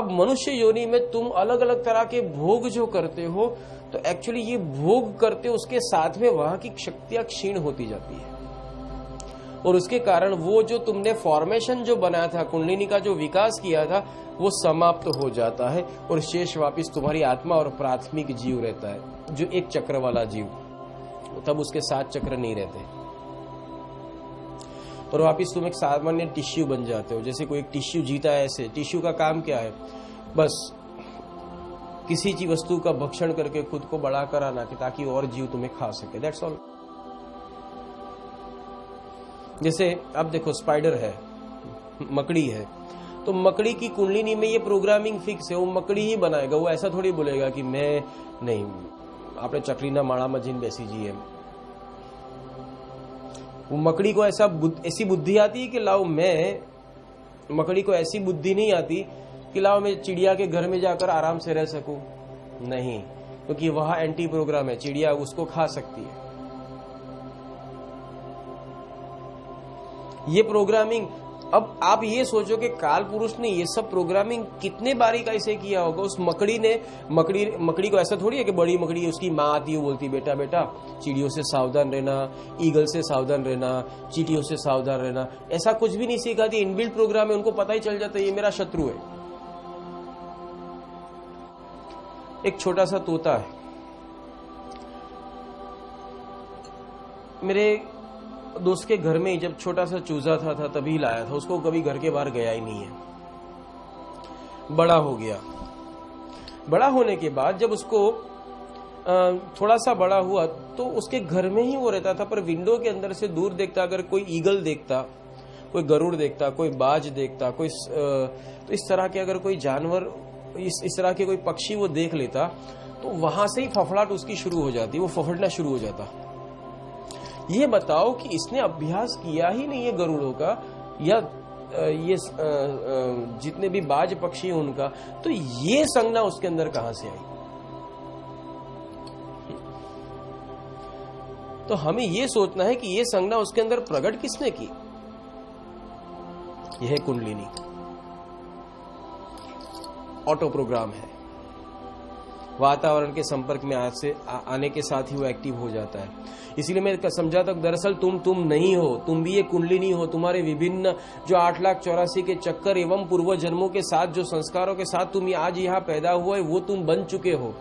अब मनुष्य योनि में तुम अलग अलग तरह के भोग जो करते हो, तो एक्चुअली ये भोग करते हो, उसके साथ में वहां की शक्तियां क्षीण होती जाती है, और उसके कारण वो जो तुमने फॉर्मेशन जो बनाया था, कुंडलिनी का जो विकास किया था, वो समाप्त हो जाता है, और शेष वापिस तुम्हारी आत्मा और प्राथमिक जीव रहता है, जो एक चक्र वाला जीव। तब उसके 7 चक्र नहीं रहते, और वापिस तुम एक सामान्य टिश्यू बन जाते हो। जैसे कोई एक टिश्यू जीता है, ऐसे टिश्यू का काम क्या है? बस किसी चीज वस्तु का भक्षण करके खुद को बड़ा कराना, ताकि और जीव तुम्हें खा सके, दैट्स ऑल। जैसे अब देखो, स्पाइडर है, मकड़ी है, तो मकड़ी की कुंडलिनी में ये प्रोग्रामिंग फिक्स है, वो मकड़ी ही बनाएगा। वो ऐसा थोड़ी बोलेगा कि मैं नहीं, आपने चकलीना माड़ा मजीन बेसी जी है। वो मकड़ी को ऐसी बुद्धि आती है कि लाओ मैं, मकड़ी को ऐसी बुद्धि नहीं आती कि लाओ मैं चिड़िया के घर में जाकर आराम से रह सकूं, नहीं, क्योंकि वहां एंटी प्रोग्राम है, चिड़िया उसको खा सकती है। ये प्रोग्रामिंग, अब आप ये सोचो कि काल पुरुष ने ये सब प्रोग्रामिंग कितने बारीकाई से किया होगा। उस मकड़ी ने, मकड़ी को ऐसा थोड़ी है कि बड़ी मकड़ी, उसकी माँ आती है, बोलती बेटा बेटा चिड़ियों से सावधान रहना, ईगल से सावधान रहना, चींटियों से सावधान रहना, ऐसा कुछ भी नहीं सिखाती। इनबिल्ट प्रोग्राम है, उनको पता ही चल जाता है ये मेरा शत्रु है। एक छोटा सा तोता है, मेरे दोस्त के घर में ही जब छोटा सा चूजा था तभी लाया था उसको, कभी घर के बाहर गया ही नहीं है। बड़ा हो गया, बड़ा होने के बाद जब उसको थोड़ा सा बड़ा हुआ तो उसके घर में ही वो रहता था, पर विंडो के अंदर से दूर देखता, अगर कोई ईगल देखता, कोई गरुड़ देखता, कोई बाज देखता, कोई तो इस तरह के अगर कोई जानवर, इस तरह के कोई पक्षी वो देख लेता, तो वहां से ही फफड़ाहट उसकी शुरू हो जाती, वो फफड़ना शुरू हो जाता। ये बताओ कि इसने अभ्यास किया ही नहीं है गरुड़ों का, या ये जितने भी बाज पक्षी हैं उनका, तो ये संज्ञा उसके अंदर कहां से आई? तो हमें ये सोचना है कि ये संज्ञा उसके अंदर प्रकट किसने की? यह कुंडलिनी ऑटो प्रोग्राम है, वातावरण के संपर्क में आने के साथ ही वो एक्टिव हो जाता है। इसीलिए मैं समझाता हूं, दरअसल तुम नहीं हो, तुम भी एक कुंडलिनी हो। तुम्हारे विभिन्न जो 8,84,000 के चक्कर एवं पूर्व जन्मों के साथ, जो संस्कारों के साथ तुम आज यहाँ पैदा हुए, वो तुम बन चुके हो।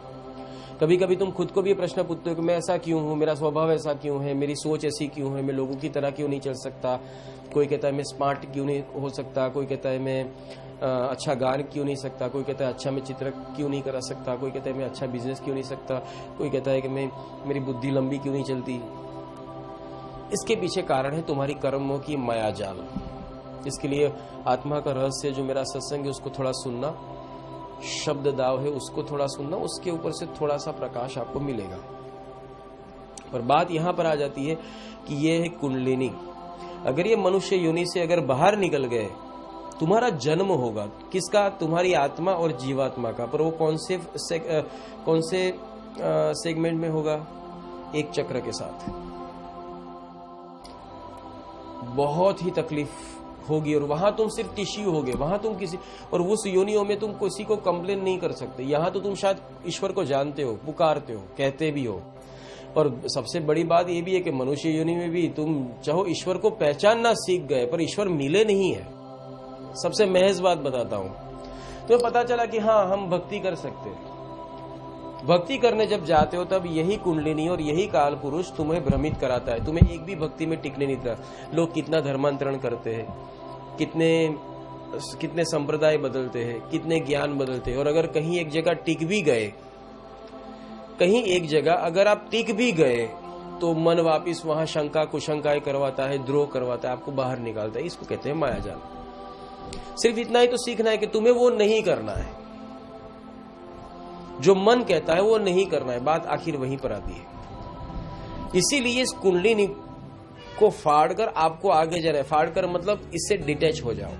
कभी कभी तुम खुद को भी प्रश्न पूछते हो कि मैं ऐसा क्यों हूं, मेरा स्वभाव ऐसा क्यों है, मेरी सोच ऐसी क्यों है, मैं लोगों की तरह क्यों नहीं चल सकता। कोई कहता है मैं स्मार्ट क्यों नहीं हो सकता, कोई कहता है मैं अच्छा गान क्यों नहीं सकता, कोई कहता है अच्छा मैं चित्र क्यों नहीं करा सकता, कोई कहता है मैं अच्छा बिजनेस क्यों नहीं सकता, कोई कहता है कि मेरी बुद्धि लंबी क्यों नहीं चलती। इसके पीछे कारण है तुम्हारी कर्मों की माया जाल। इसके लिए आत्मा का रहस्य जो मेरा सत्संग है उसको थोड़ा सुनना, शब्द दाव है उसको थोड़ा सुनना, उसके ऊपर से थोड़ा सा प्रकाश आपको मिलेगा। पर बात यहां पर आ जाती है कि ये है कुंडलिनी। अगर ये मनुष्य योनि से अगर बाहर निकल गए, तुम्हारा जन्म होगा किसका? तुम्हारी आत्मा और जीवात्मा का। पर वो कौन से सेगमेंट में होगा? एक चक्र के साथ। बहुत ही तकलीफ होगी, और वहां तुम सिर्फ टिश्यू होगे, वहां तुम किसी, और उस योनियों में तुम किसी को कंप्लेन नहीं कर सकते। यहां तो तुम शायद ईश्वर को जानते हो, पुकारते हो, कहते भी हो। और सबसे बड़ी बात यह भी है कि मनुष्य योनि में भी तुम चाहो ईश्वर को पहचानना सीख गए, पर ईश्वर मिले नहीं है। सबसे महज बात बताता हूं, तो पता चला कि हाँ, हम भक्ति कर सकते हैं। भक्ति करने जब जाते हो तब यही कुंडलिनी और यही काल पुरुष तुम्हें भ्रमित कराता है, तुम्हें एक भी भक्ति में टिकने नहीं देता। लोग कितना धर्मांतरण करते हैं, कितने संप्रदाय बदलते हैं, कितने ज्ञान बदलते हैं, और अगर कहीं एक जगह टिक भी गए, कहीं एक जगह अगर आप टिक भी गए, तो मन वापिस वहां शंका कुशंकाएं करवाता है, द्रोह करवाता है, आपको बाहर निकालता है। इसको कहते हैं मायाजाल। सिर्फ इतना ही तो सीखना है कि तुम्हें वो नहीं करना है, जो मन कहता है वो नहीं करना है। बात आखिर वहीं पर आती है। इसीलिए इस कुंडलिनी को फाड़कर आपको आगे जाना है। फाड़कर मतलब इससे डिटैच हो जाओ।